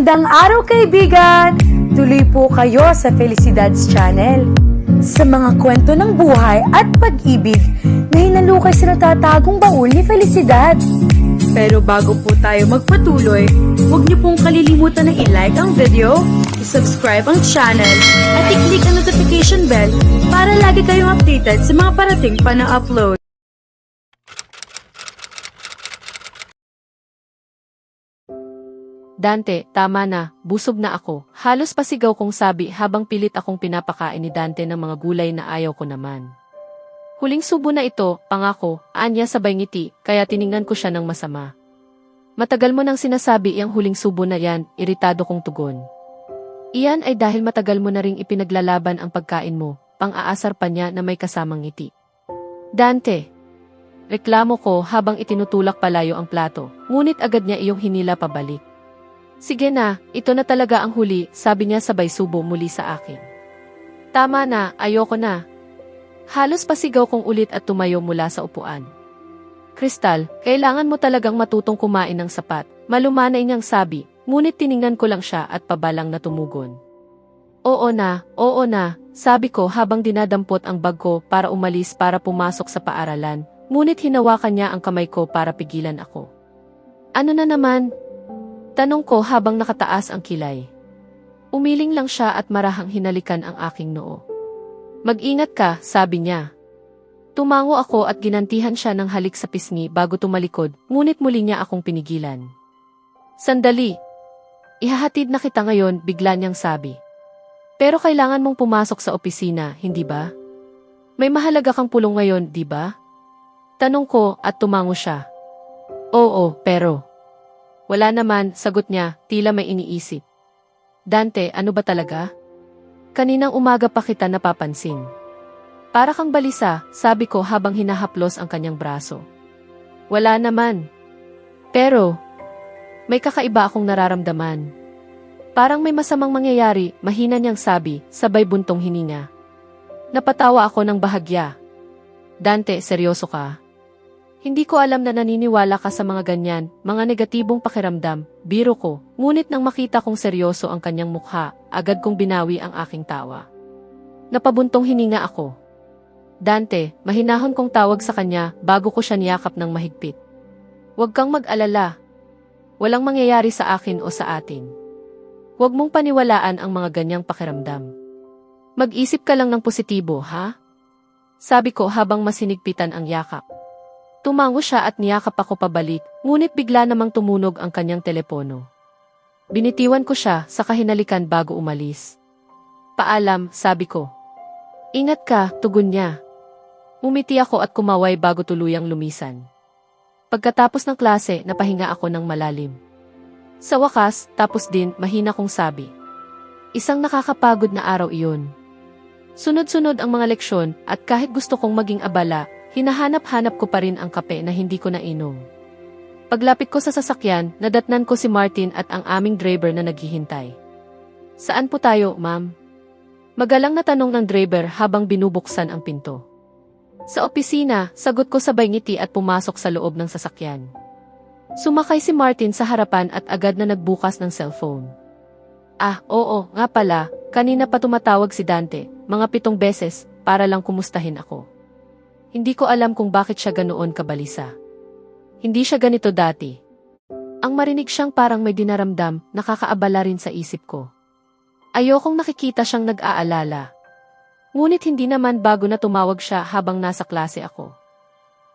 Magandang araw kaibigan! Tuloy po kayo sa Felicidad's Channel. Sa mga kwento ng buhay at pag-ibig na hinalukay sa natatagong baul ni Felicidad. Pero bago po tayo magpatuloy, huwag niyo pong kalilimutan na i-like ang video, i-subscribe ang channel, at i-click ang notification bell para lagi kayong updated sa mga parating pa na upload. Dante, tama na, busog na ako. Halos pasigaw kong sabi habang pilit akong pinapakain ni Dante ng mga gulay na ayaw ko naman. Huling subo na ito, pangako, anya sabay ngiti, kaya tiningnan ko siya ng masama. Matagal mo nang sinasabi iyang huling subo na yan, iritado kong tugon. Iyan ay dahil matagal mo na ring ipinaglalaban ang pagkain mo, pang-aasar pa niya na may kasamang ngiti. Dante! Reklamo ko habang itinutulak palayo ang plato, ngunit agad niya iyong hinila pabalik. Sige na, ito na talaga ang huli, sabi niya sabay subo muli sa akin. Tama na, ayoko na. Halos pasigaw kong ulit at tumayo mula sa upuan. Kristal, kailangan mo talagang matutong kumain ng sapat, malumanay niyang sabi, ngunit tiningnan ko lang siya at pabalang na tumugon. Oo na, sabi ko habang dinadampot ang bag ko para umalis para pumasok sa paaralan, ngunit hinawakan niya ang kamay ko para pigilan ako. Ano na naman? Tanong ko habang nakataas ang kilay. Umiling lang siya at marahang hinalikan ang aking noo. Mag-ingat ka, sabi niya. Tumango ako at ginantihan siya ng halik sa pisngi bago tumalikod, ngunit muli niya akong pinigilan. Sandali. Ihahatid na kita ngayon, bigla niyang sabi. Pero kailangan mong pumasok sa opisina, hindi ba? May mahalaga kang pulong ngayon, di ba? Tanong ko at tumango siya. Oo, pero... Wala naman, sagot niya, tila may iniisip. Dante, ano ba talaga? Kaninang umaga pa kita napapansin. Para kang balisa, sabi ko habang hinahaplos ang kanyang braso. Wala naman. Pero, may kakaiba akong nararamdaman. Parang may masamang mangyayari, mahina niyang sabi, sabay buntong hininga. Napatawa ako ng bahagya. Dante, seryoso ka? Hindi ko alam na naniniwala ka sa mga ganyan, mga negatibong pakiramdam, biro ko, ngunit nang makita kong seryoso ang kanyang mukha, agad kong binawi ang aking tawa. Napabuntong hininga ako. Dante, mahinahon kong tawag sa kanya bago ko siya niyakap ng mahigpit. Huwag kang mag-alala. Walang mangyayari sa akin o sa atin. Huwag mong paniwalaan ang mga ganyang pakiramdam. Mag-isip ka lang ng positibo, ha? Sabi ko habang masinigpitan ang yakap. Tumango siya at niyakap ako pabalik, ngunit bigla namang tumunog ang kanyang telepono. Binitiwan ko siya sa kahinalikan bago umalis. Paalam, sabi ko. Ingat ka, tugon niya. Umiti ako at kumaway bago tuluyang lumisan. Pagkatapos ng klase, napahinga ako ng malalim. Sa wakas, tapos din, mahina kong sabi. Isang nakakapagod na araw iyon. Sunod-sunod ang mga leksyon at kahit gusto kong maging abala, hinahanap-hanap ko pa rin ang kape na hindi ko nainom. Paglapit ko sa sasakyan, nadatnan ko si Martin at ang aming driver na naghihintay. Saan po tayo, ma'am? Magalang na tanong ng driver habang binubuksan ang pinto. Sa opisina, sagot ko sabay ngiti at pumasok sa loob ng sasakyan. Sumakay si Martin sa harapan at agad na nagbukas ng cellphone. Ah, oo, nga pala, kanina pa tumatawag si Dante, mga 7 beses, para lang kumustahin ako. Hindi ko alam kung bakit siya ganoon kabalisa. Hindi siya ganito dati. Ang marinig siyang parang may dinaramdam, nakakaabala rin sa isip ko. Ayokong nakikita siyang nag-aalala. Ngunit hindi naman bago na tumawag siya habang nasa klase ako.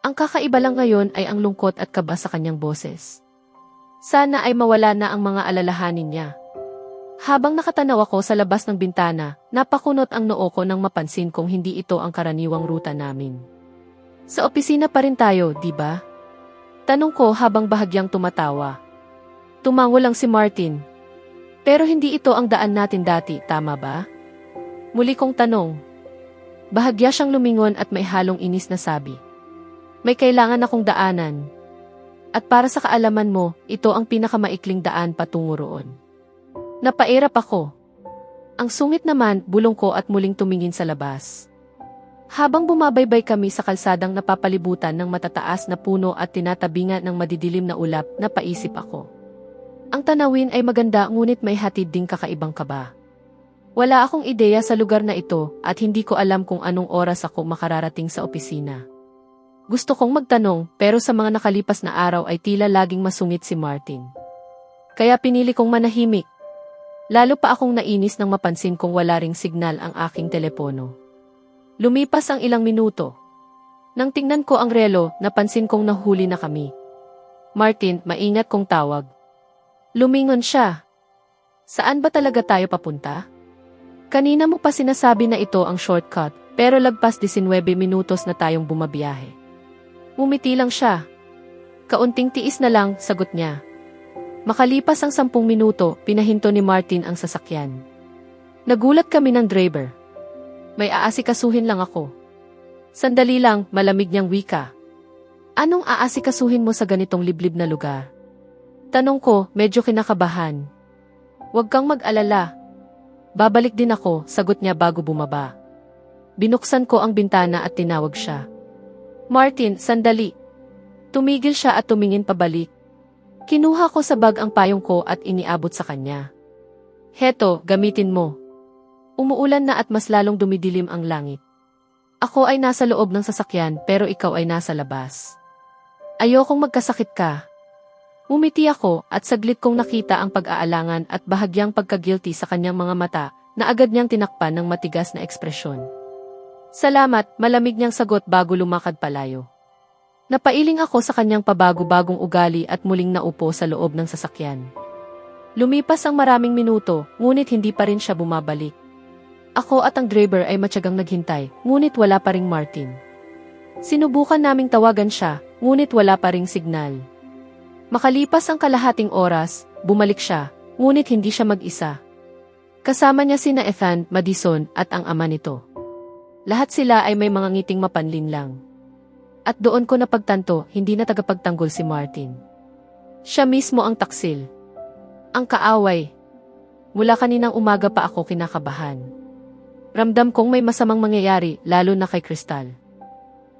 Ang kakaiba lang ngayon ay ang lungkot at kaba sa kanyang boses. Sana ay mawala na ang mga alalahanin niya. Habang nakatanaw ako sa labas ng bintana, napakunot ang noo ko nang mapansin kong hindi ito ang karaniwang ruta namin. Sa opisina pa rin tayo, di ba? Tanong ko habang bahagyang tumatawa. Tumango lang si Martin. Pero hindi ito ang daan natin dati, tama ba? Muli kong tanong. Bahagya siyang lumingon at may halong inis na sabi. May kailangan akong daanan. At para sa kaalaman mo, ito ang pinakamaikling daan patungo roon. Napairap ako. Ang sungit naman, bulong ko at muling tumingin sa labas. Habang bumabaybay kami sa kalsadang napapalibutan ng matataas na puno at tinatabingan ng madidilim na ulap, napaisip ako. Ang tanawin ay maganda ngunit may hatid ding kakaibang kaba. Wala akong ideya sa lugar na ito at hindi ko alam kung anong oras ako makararating sa opisina. Gusto kong magtanong pero sa mga nakalipas na araw ay tila laging masungit si Martin. Kaya pinili kong manahimik. Lalo pa akong nainis nang mapansin kong wala ring signal ang aking telepono. Lumipas ang ilang minuto. Nang tingnan ko ang relo, napansin kong nahuli na kami. Martin, maingat kong tawag. Lumingon siya. Saan ba talaga tayo papunta? Kanina mo pa sinasabi na ito ang shortcut, pero lagpas 19 minutos na tayong bumabiyahe. Ngumiti lang siya. Kaunting tiis na lang, sagot niya. Makalipas ang 10 minuto, pinahinto ni Martin ang sasakyan. Nagulat kami ng driver. May aasikasuhin lang ako. Sandali lang, malamig niyang wika. Anong aasikasuhin mo sa ganitong liblib na lugar? Tanong ko, medyo kinakabahan. Huwag kang mag-alala. Babalik din ako, sagot niya bago bumaba. Binuksan ko ang bintana at tinawag siya. Martin, sandali. Tumigil siya at tumingin pabalik. Kinuha ko sa bag ang payong ko at iniabot sa kanya. Heto, gamitin mo. Umuulan na at mas lalong dumidilim ang langit. Ako ay nasa loob ng sasakyan pero ikaw ay nasa labas. Ayokong magkasakit ka. Umiti ako at saglit kong nakita ang pag-aalangan at bahagyang pagka-guilty sa kanyang mga mata na agad niyang tinakpan ng matigas na ekspresyon. Salamat, malamig niyang sagot bago lumakad palayo. Napailing ako sa kanyang pabago-bagong ugali at muling naupo sa loob ng sasakyan. Lumipas ang maraming minuto, ngunit hindi pa rin siya bumabalik. Ako at ang driver ay matyagang naghintay, ngunit wala pa ring Martin. Sinubukan naming tawagan siya, ngunit wala pa ring signal. Makalipas ang kalahating oras, bumalik siya, ngunit hindi siya mag-isa. Kasama niya sina Ethan, Madison at ang ama nito. Lahat sila ay may mga ngiting mapanlin lang. At doon ko napagtanto, hindi na tagapagtanggol si Martin. Siya mismo ang taksil. Ang kaaway. Mula kaninang umaga pa ako kinakabahan. Ramdam kong may masamang mangyayari, lalo na kay Crystal.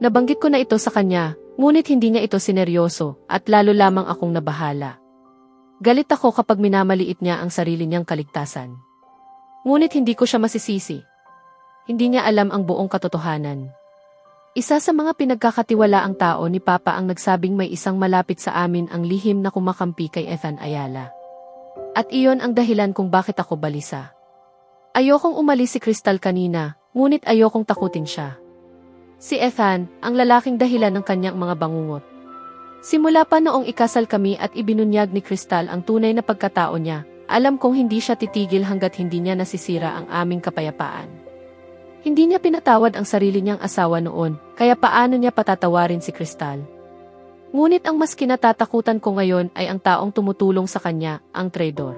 Nabanggit ko na ito sa kanya, ngunit hindi niya ito sineryoso, at lalo lamang akong nabahala. Galit ako kapag minamaliit niya ang sarili niyang kaligtasan. Ngunit hindi ko siya masisisi. Hindi niya alam ang buong katotohanan. Isa sa mga pinagkakatiwalaang tao ni Papa ang nagsabing may isang malapit sa amin ang lihim na kumakampi kay Ethan Ayala. At iyon ang dahilan kung bakit ako balisa. Ayokong umalis si Crystal kanina, ngunit ayokong takutin siya. Si Ethan, ang lalaking dahilan ng kanyang mga bangungot. Simula pa noong ikasal kami at ibinunyag ni Crystal ang tunay na pagkatao niya, alam kong hindi siya titigil hanggat hindi niya nasisira ang aming kapayapaan. Hindi niya pinatawad ang sarili niyang asawa noon, kaya paano niya patatawarin si Crystal? Ngunit ang mas kinatatakutan ko ngayon ay ang taong tumutulong sa kanya, ang traidor.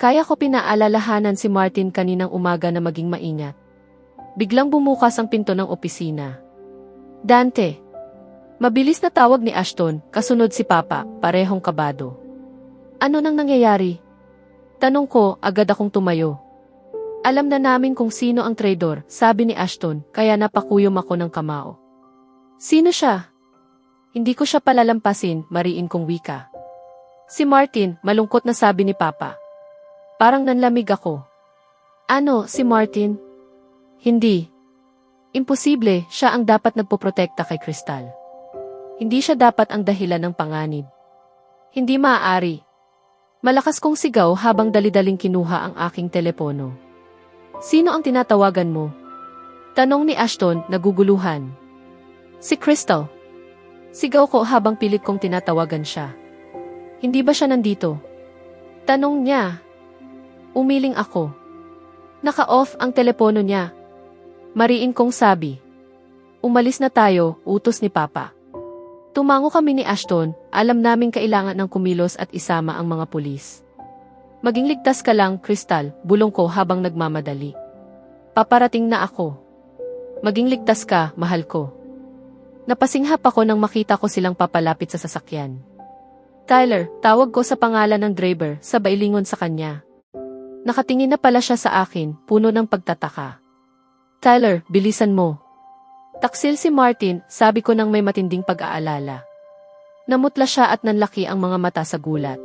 Kaya ko pinaalalahanan si Martin kaninang umaga na maging maingat. Biglang bumukas ang pinto ng opisina. Dante. Mabilis na tawag ni Ashton, kasunod si Papa, parehong kabado. Ano nang nangyayari? Tanong ko, agad akong tumayo. Alam na namin kung sino ang traidor, sabi ni Ashton, kaya napakuyom ako ng kamao. Sino siya? Hindi ko siya palalampasin, mariin kong wika. Si Martin, malungkot na sabi ni Papa. Parang nanlamig ako. Ano, si Martin? Hindi. Imposible, siya ang dapat nagpoprotekta kay Crystal. Hindi siya dapat ang dahilan ng panganib. Hindi maaari. Malakas kong sigaw habang dali-daling kinuha ang aking telepono. Sino ang tinatawagan mo? Tanong ni Ashton, naguguluhan. Si Crystal. Sigaw ko habang pilit kong tinatawagan siya. Hindi ba siya nandito? Tanong niya. Umiling ako. Naka-off ang telepono niya. Mariin kong sabi. Umalis na tayo, utos ni Papa. Tumango kami ni Ashton, alam naming kailangan ng kumilos at isama ang mga pulis. Maging ligtas ka lang, Crystal, bulong ko habang nagmamadali. Paparating na ako. Maging ligtas ka, mahal ko. Napasinghap ako nang makita ko silang papalapit sa sasakyan. Tyler, tawag ko sa pangalan ng driver, sabay lingon sa kanya. Nakatingin na pala siya sa akin, puno ng pagtataka. Tyler, bilisan mo. Taksil si Martin, sabi ko nang may matinding pag-aalala. Namutla siya at nanlaki ang mga mata sa gulat.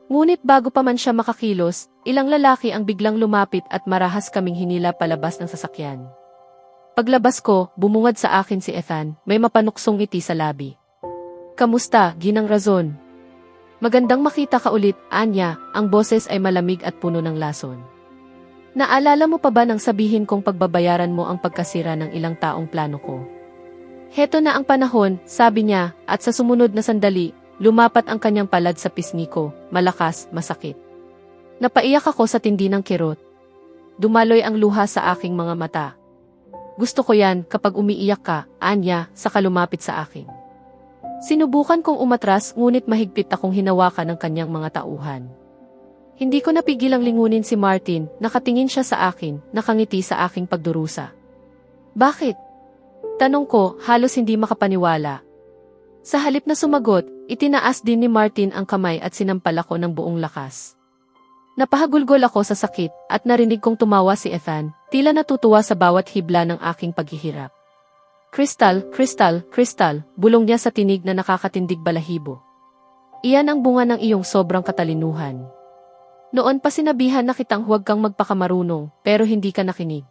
Ngunit bago pa man siya makakilos, ilang lalaki ang biglang lumapit at marahas kaming hinila palabas ng sasakyan. Paglabas ko, bumungad sa akin si Ethan, may mapanuksong ngiti sa labi. Kamusta, Ginang Razon? Magandang makita ka ulit, Anya, ang boses ay malamig at puno ng lason. Naalala mo pa ba nang sabihin kong pagbabayaran mo ang pagkasira ng ilang taong plano ko? Heto na ang panahon, sabi niya, at sa sumunod na sandali, lumapat ang kanyang palad sa pisngi ko, malakas, masakit. Napaiyak ako sa tindi ng kirot. Dumaloy ang luha sa aking mga mata. Gusto ko yan kapag umiiyak ka, Anya, saka lumapit sa akin. Sinubukan kong umatras ngunit mahigpit akong hinawakan ng kanyang mga tauhan. Hindi ko napigilang lingunin si Martin, nakatingin siya sa akin, nakangiti sa aking pagdurusa. Bakit? Tanong ko, halos hindi makapaniwala. Sa halip na sumagot, itinaas din ni Martin ang kamay at sinampal ako ng buong lakas. Napahagulgol ako sa sakit at narinig kong tumawa si Ethan, tila natutuwa sa bawat hibla ng aking paghihirap. Crystal, Crystal, Crystal, bulong niya sa tinig na nakakatindig balahibo. Iyan ang bunga ng iyong sobrang katalinuhan. Noon pa sinabihan na kitang huwag kang magpakamarunong, pero hindi ka nakinig.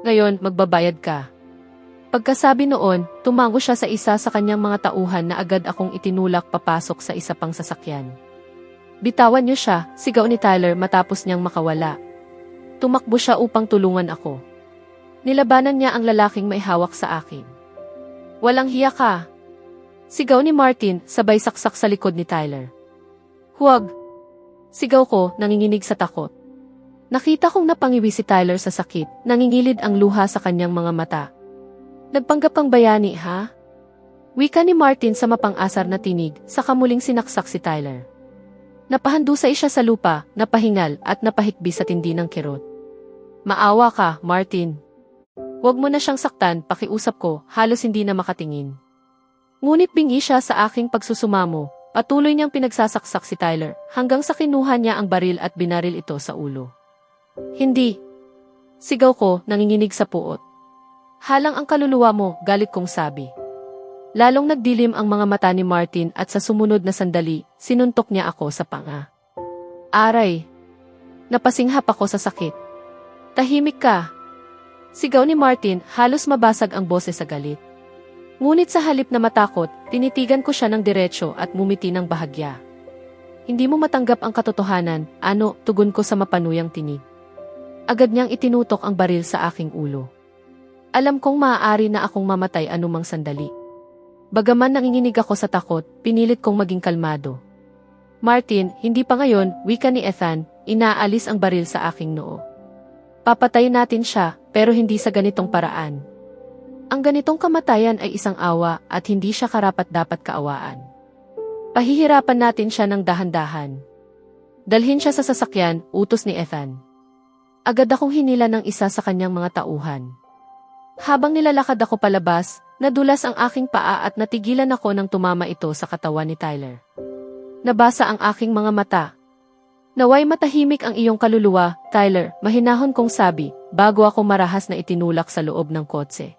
Ngayon, magbabayad ka. Pagkasabi noon, tumango siya sa isa sa kanyang mga tauhan na agad akong itinulak papasok sa isa pang sasakyan. Bitawan niyo siya, sigaw ni Tyler matapos niyang makawala. Tumakbo siya upang tulungan ako. Nilabanan niya ang lalaking may hawak sa akin. Walang hiya ka. Sigaw ni Martin, sabay saksak sa likod ni Tyler. Huwag. Sigaw ko, nanginginig sa takot. Nakita kong napangiwi si Tyler sa sakit, nangingilid ang luha sa kanyang mga mata. Nagpanggap kang bayani, ha? Wika ni Martin sa mapang-asar na tinig, saka muling sinaksak si Tyler. Napahandusay siya sa lupa, napahingal at napahikbi sa tindi ng kirot. Maawa ka, Martin. Huwag mo na siyang saktan, pakiusap ko, halos hindi na makatingin. Ngunit bingi siya sa aking pagsusumamo, patuloy niyang pinagsasaksak si Tyler, hanggang sa kinuha niya ang baril at binaril ito sa ulo. Hindi. Sigaw ko, nanginginig sa puot. Halang ang kaluluwa mo, galit kong sabi. Lalong nagdilim ang mga mata ni Martin at sa sumunod na sandali, sinuntok niya ako sa panga. Aray! Napasinghap ako sa sakit. Tahimik ka! Sigaw ni Martin, halos mabasag ang boses sa galit. Ngunit sa halip na matakot, tinitigan ko siya ng diretsyo at mumiti ng bahagya. Hindi mo matanggap ang katotohanan, ano, tugon ko sa mapanuyang tinig. Agad niyang itinutok ang baril sa aking ulo. Alam kong maaari na akong mamatay anumang sandali. Bagaman nanginginig ako sa takot, pinilit kong maging kalmado. Martin, hindi pa ngayon, wika ni Ethan, inaalis ang baril sa aking noo. Papatayin natin siya, pero hindi sa ganitong paraan. Ang ganitong kamatayan ay isang awa at hindi siya karapat-dapat kaawaan. Pahihirapan natin siya ng dahan-dahan. Dalhin siya sa sasakyan, utos ni Ethan. Agad akong hinila ng isa sa kanyang mga tauhan. Habang nilalakad ako palabas, nadulas ang aking paa at natigilan ako nang tumama ito sa katawan ni Tyler. Nabasa ang aking mga mata. Naway matahimik ang iyong kaluluwa, Tyler, mahinahon kong sabi, bago ako marahas na itinulak sa loob ng kotse.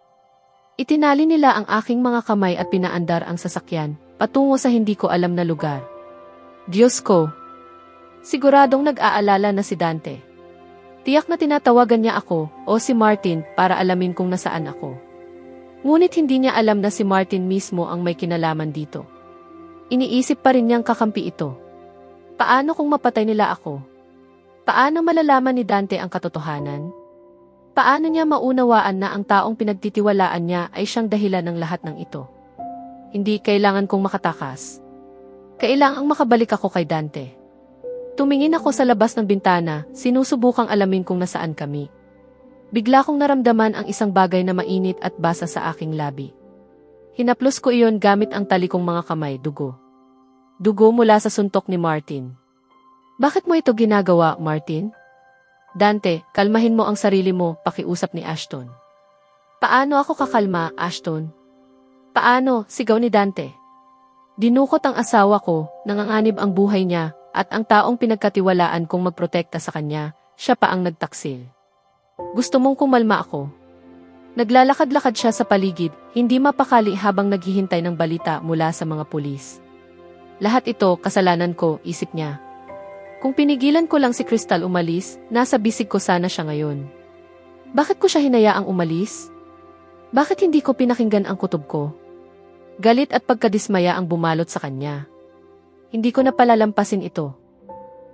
Itinali nila ang aking mga kamay at pinaandar ang sasakyan, patungo sa hindi ko alam na lugar. Diyos ko! Siguradong nag-aalala na si Dante. Tiyak na tinatawagan niya ako, o si Martin, para alamin kung nasaan ako. Ngunit hindi niya alam na si Martin mismo ang may kinalaman dito. Iniisip pa rin niyang kakampi ito. Paano kung mapatay nila ako? Paano malalaman ni Dante ang katotohanan? Paano niya maunawaan na ang taong pinagtitiwalaan niya ay siyang dahilan ng lahat ng ito? Hindi kailangan kong makatakas. Kailangang makabalik ako kay Dante. Tumingin ako sa labas ng bintana, sinusubukang alamin kung nasaan kami. Bigla kong naramdaman ang isang bagay na mainit at basa sa aking labi. Hinaplos ko iyon gamit ang talikong mga kamay, dugo. Dugo mula sa suntok ni Martin. Bakit mo ito ginagawa, Martin? Dante, kalmahin mo ang sarili mo, pakiusap ni Ashton. Paano ako kakalma, Ashton? Paano, sigaw ni Dante. Dinukot ang asawa ko, nanganganib ang buhay niya, at ang taong pinagkatiwalaan kong magprotekta sa kanya, siya pa ang nagtaksil. Gusto mong kumalma ako? Naglalakad-lakad siya sa paligid, hindi mapakali habang naghihintay ng balita mula sa mga pulis. Lahat ito, kasalanan ko, isip niya. Kung pinigilan ko lang si Crystal umalis, nasa bisig ko sana siya ngayon. Bakit ko siya hinayaang umalis? Bakit hindi ko pinakinggan ang kutob ko? Galit at pagkadismaya ang bumalot sa kanya. Hindi ko na palalampasin ito.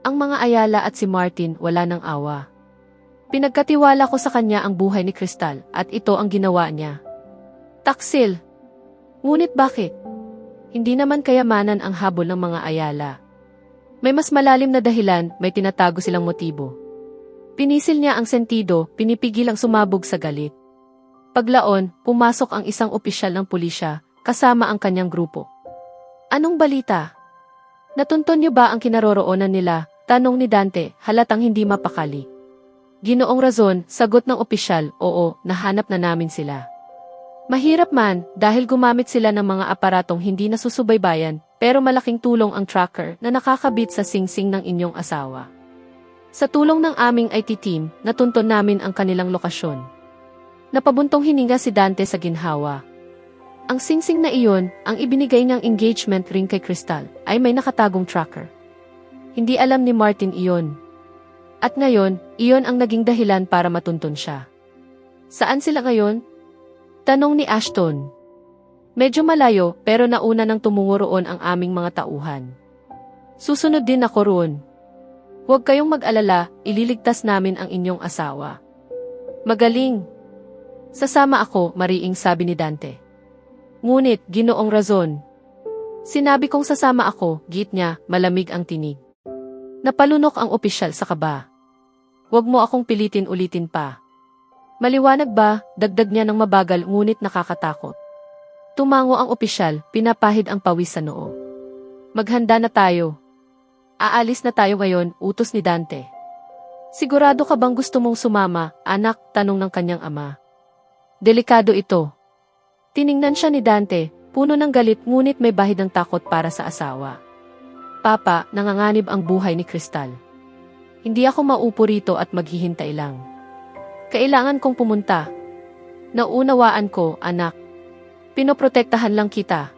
Ang mga Ayala at si Martin wala ng awa. Pinagkatiwala ko sa kanya ang buhay ni Crystal at ito ang ginawa niya. Taksil! Ngunit bakit? Hindi naman kayamanan ang habol ng mga Ayala. May mas malalim na dahilan, may tinatago silang motibo. Pinisil niya ang sentido, pinipigil ang sumabog sa galit. Paglaon, pumasok ang isang opisyal ng pulisya, kasama ang kanyang grupo. Anong balita? Natunton niyo ba ang kinaroroonan nila? Tanong ni Dante, halatang hindi mapakali. Ginoong Razon, sagot ng opisyal, oo, nahanap na namin sila. Mahirap man, dahil gumamit sila ng mga aparatong hindi nasusubaybayan, pero malaking tulong ang tracker na nakakabit sa singsing ng inyong asawa. Sa tulong ng aming IT team, natunton namin ang kanilang lokasyon. Napabuntong hininga si Dante sa ginhawa. Ang singsing na iyon, ang ibinigay niyang engagement ring kay Crystal, ay may nakatagong tracker. Hindi alam ni Martin iyon. At ngayon, iyon ang naging dahilan para matunton siya. Saan sila ngayon? Tanong ni Ashton. Medyo malayo pero nauna nang tumungo roon ang aming mga tauhan. Susunod din ako roon. Huwag kayong mag-alala, ililigtas namin ang inyong asawa. Magaling. Sasama ako, mariing sabi ni Dante. Ngunit, Ginoong Razon. Sinabi kong sasama ako, git niya, malamig ang tinig. Napalunok ang opisyal sa kaba. Huwag mo akong pilitin ulitin pa. Maliwanag ba, dagdag niya ng mabagal ngunit nakakatakot. Tumango ang opisyal, pinapahid ang pawis sa noo. Maghanda na tayo. Aalis na tayo ngayon, utos ni Dante. Sigurado ka bang gusto mong sumama, anak? Tanong ng kanyang ama. Delikado ito. Tiningnan siya ni Dante, puno ng galit ngunit may bahid ng takot para sa asawa. Papa, nanganganib ang buhay ni Crystal. Hindi ako maupo rito at maghihintay lang. Kailangan kong pumunta. Naunawaan ko, anak. Pinoprotektahan lang kita.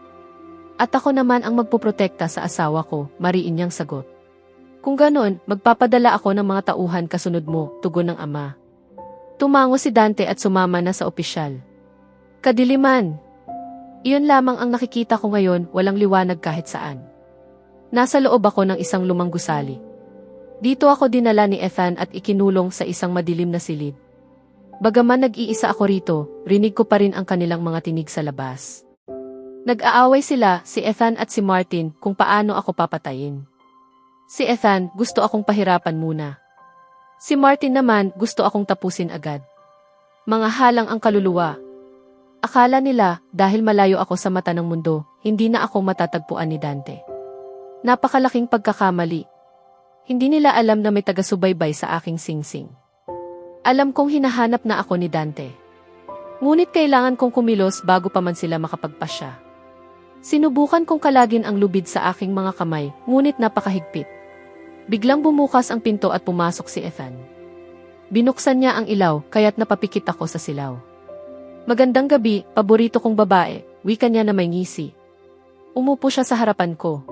At ako naman ang magpoprotekta sa asawa ko, mariin niyang sagot. Kung ganon, magpapadala ako ng mga tauhan kasunod mo, tugon ng ama. Tumango si Dante at sumama na sa opisyal. Kadiliman. Iyon lamang ang nakikita ko ngayon, walang liwanag kahit saan. Nasa loob ako ng isang lumang gusali. Dito ako dinala ni Ethan at ikinulong sa isang madilim na silid. Bagaman nag-iisa ako rito, rinig ko pa rin ang kanilang mga tinig sa labas. Nag-aaway sila, si Ethan at si Martin, kung paano ako papatayin. Si Ethan, gusto akong pahirapan muna. Si Martin naman, gusto akong tapusin agad. Mga halang ang kaluluwa. Akala nila, dahil malayo ako sa mata ng mundo, hindi na ako matatagpuan ni Dante. Napakalaking pagkakamali. Hindi nila alam na may taga-subaybay sa aking singsing. Alam kong hinahanap na ako ni Dante. Ngunit kailangan kong kumilos bago pa man sila makapagpasya. Sinubukan kong kalagin ang lubid sa aking mga kamay, ngunit napakahigpit. Biglang bumukas ang pinto at pumasok si Ethan. Binuksan niya ang ilaw, kaya't napapikit ako sa silaw. Magandang gabi, paborito kong babae, wika niya na may ngisi. Umupo siya sa harapan ko.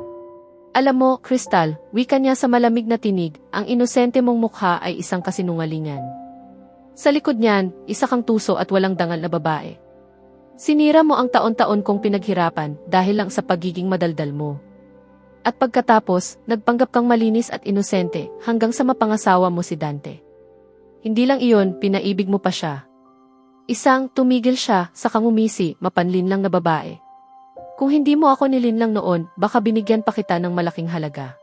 Alam mo, Crystal, wika niya sa malamig na tinig, ang inosente mong mukha ay isang kasinungalingan. Sa likod niyan, isa kang tuso at walang dangal na babae. Sinira mo ang taon-taon kong pinaghirapan dahil lang sa pagiging madaldal mo. At pagkatapos, nagpanggap kang malinis at inosente hanggang sa mapangasawa mo si Dante. Hindi lang iyon, pinaibig mo pa siya. Isang tumigil siya sa kangumisi, mapanlinlang na babae. Kung hindi mo ako nilinlang noon, baka binigyan pa kita ng malaking halaga.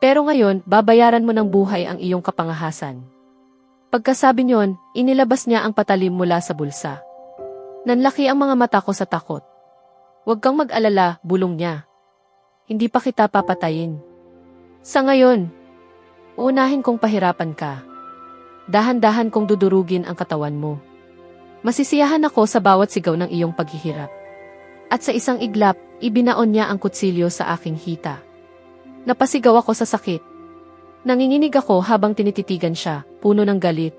Pero ngayon, babayaran mo ng buhay ang iyong kapangahasan. Pagkasabi niyon, inilabas niya ang patalim mula sa bulsa. Nanlaki ang mga mata ko sa takot. Huwag kang mag-alala, bulong niya. Hindi pa kita papatayin. Sa ngayon, uunahin kong pahirapan ka. Dahan-dahan kong dudurugin ang katawan mo. Masisiyahan ako sa bawat sigaw ng iyong paghihirap. At sa isang iglap, ibinaon niya ang kutsilyo sa aking hita. Napasigaw ako sa sakit. Nanginginig ako habang tinititigan siya, puno ng galit.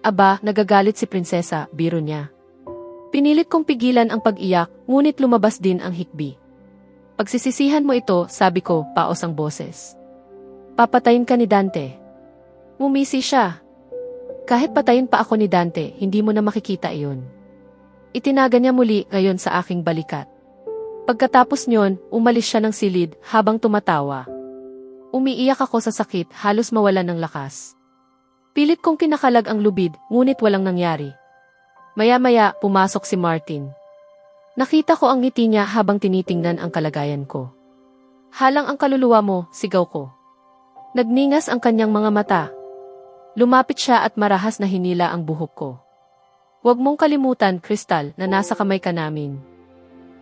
Aba, nagagalit si prinsesa, biro niya. Pinilit kong pigilan ang pag-iyak, ngunit lumabas din ang hikbi. Pagsisisihan mo ito, sabi ko, paos ang boses. Papatayin ka ni Dante. Ngumisi siya. Kahit patayin pa ako ni Dante, hindi mo na makikita iyon. Itinaga niya muli ngayon sa aking balikat. Pagkatapos nyon, umalis siya ng silid habang tumatawa. Umiiyak ako sa sakit, halos mawalan ng lakas. Pilit kong kinakalag ang lubid, ngunit walang nangyari. Maya-maya, pumasok si Martin. Nakita ko ang ngiti niya habang tinitingnan ang kalagayan ko. Halang ang kaluluwa mo, sigaw ko. Nagningas ang kanyang mga mata. Lumapit siya at marahas na hinila ang buhok ko. Huwag mong kalimutan, Crystal, na nasa kamay ka namin.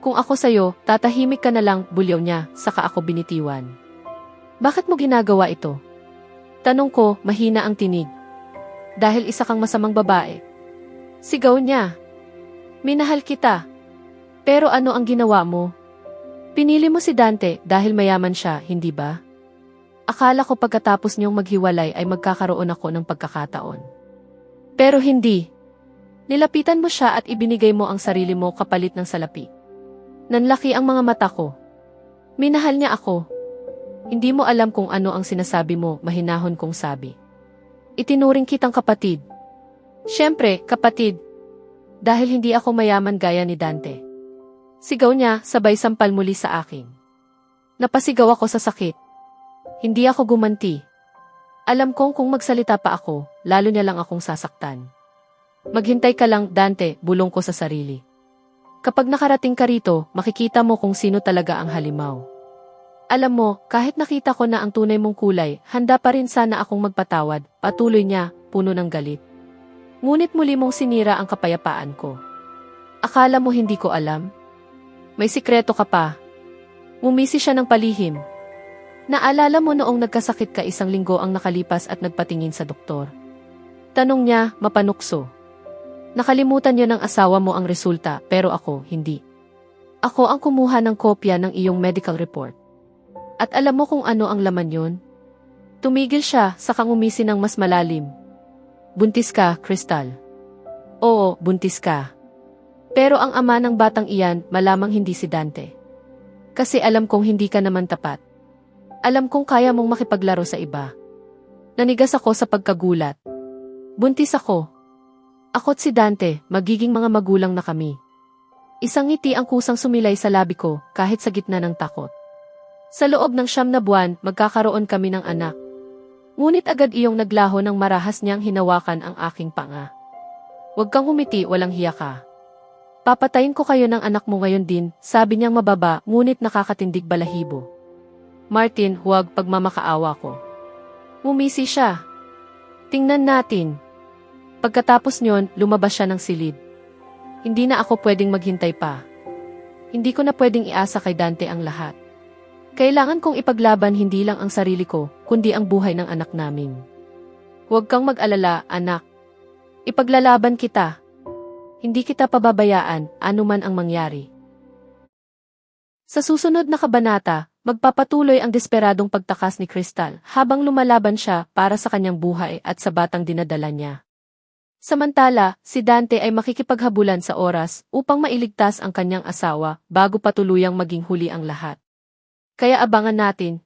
Kung ako sa'yo, tatahimik ka na lang, bulyaw niya, saka ako binitiwan. Bakit mo ginagawa ito? Tanong ko, mahina ang tinig. Dahil isa kang masamang babae. Sigaw niya. Minahal kita. Pero ano ang ginawa mo? Pinili mo si Dante dahil mayaman siya, hindi ba? Akala ko pagkatapos niyong maghiwalay ay magkakaroon ako ng pagkakataon. Pero hindi. Nilapitan mo siya at ibinigay mo ang sarili mo kapalit ng salapi. Nanlaki ang mga mata ko. Minahal niya ako. Hindi mo alam kung ano ang sinasabi mo, mahinahon kong sabi. Itinuring kitang kapatid. Siyempre, kapatid. Dahil hindi ako mayaman gaya ni Dante. Sigaw niya, sabay sampal muli sa akin. Napasigaw ako sa sakit. Hindi ako gumanti. Alam kong kung magsalita pa ako, lalo niya lang akong sasaktan. Maghintay ka lang, Dante, bulong ko sa sarili. Kapag nakarating ka rito, makikita mo kung sino talaga ang halimaw. Alam mo, kahit nakita ko na ang tunay mong kulay, handa pa rin sana akong magpatawad, patuloy niya, puno ng galit. Ngunit muli mong sinira ang kapayapaan ko. Akala mo hindi ko alam? May sikreto ka pa. Ngumisi siya ng palihim. Naalala mo noong nagkasakit ka 1 linggo ang nakalipas at nagpatingin sa doktor. Tanong niya, mapanukso. Nakalimutan niyo ng asawa mo ang resulta, pero ako, hindi. Ako ang kumuha ng kopya ng iyong medical report. At alam mo kung ano ang laman yon? Tumigil siya, saka ngumisi ng mas malalim. Buntis ka, Crystal. Oo, buntis ka. Pero ang ama ng batang iyan, malamang hindi si Dante. Kasi alam kong hindi ka naman tapat. Alam kong kaya mong makipaglaro sa iba. Nanigas ako sa pagkagulat. Buntis ako. Ako't si Dante, magiging mga magulang na kami. Isang ngiti ang kusang sumilay sa labi ko, kahit sa gitna ng takot. Sa loob ng 9 na buwan, magkakaroon kami ng anak. Ngunit agad iyong naglaho ng marahas niyang hinawakan ang aking panga. Huwag kang humiti, walang hiya ka. Papatayin ko kayo ng anak mo ngayon din, sabi niyang mababa, ngunit nakakatindig balahibo. Martin, huwag, pagmamakaawa ko. Ngumisi siya. Tingnan natin. Pagkatapos nyon, lumabas siya ng silid. Hindi na ako pwedeng maghintay pa. Hindi ko na pwedeng iasa kay Dante ang lahat. Kailangan kong ipaglaban hindi lang ang sarili ko, kundi ang buhay ng anak namin. Huwag kang mag-alala, anak. Ipaglalaban kita. Hindi kita pababayaan, anuman ang mangyari. Sa susunod na kabanata, magpapatuloy ang desperadong pagtakas ni Crystal habang lumalaban siya para sa kanyang buhay at sa batang dinadala niya. Samantala, si Dante ay makikipaghabulan sa oras upang mailigtas ang kanyang asawa bago pa tuluyang maging huli ang lahat. Kaya abangan natin